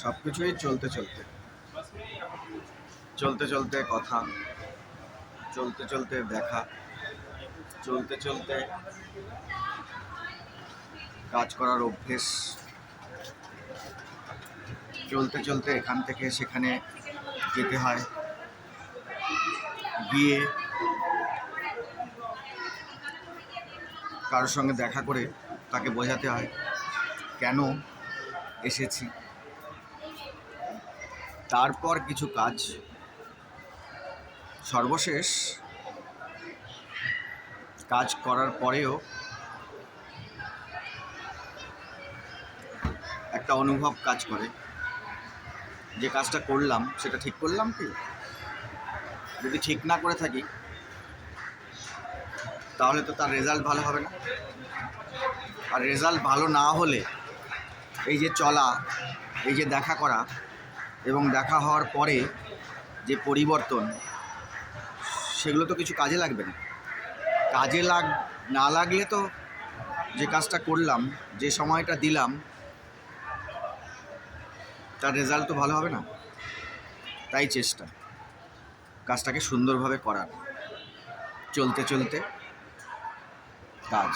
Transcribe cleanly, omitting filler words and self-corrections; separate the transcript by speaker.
Speaker 1: সব কিছুই চলতে চলতে চলতে চলতে কথা, চলতে চলতে দেখা, চলতে চলতে কাজ করার অভ্যেস, চলতে চলতে এখান থেকে সেখানে যেতে হয়, গিয়ে কারোর সঙ্গে দেখা করে তাকে বোঝাতে হয় কেন এসেছি। তারপর কিছু কাজ, সর্বশেষ কাজ করার পরেও একটা অনুভব কাজ করে যে কাজটা করলাম সেটা ঠিক করলাম কি। যদি ঠিক না করে থাকি তাহলে তো তার রেজাল্ট ভালো হবে না, আর রেজাল্ট ভালো না হলে এই যে চলা, এই যে দেখা করা এবং দেখা হওয়ার পরে যে পরিবর্তন, সেগুলো তো কিছু কাজে লাগবে না। কাজে না লাগলে তো যে কাজটা করলাম, যে সময়টা দিলাম, তার রেজাল্ট তো ভালো হবে না। তাই চেষ্টা কাজটাকে সুন্দরভাবে করার, চলতে চলতে কাজ।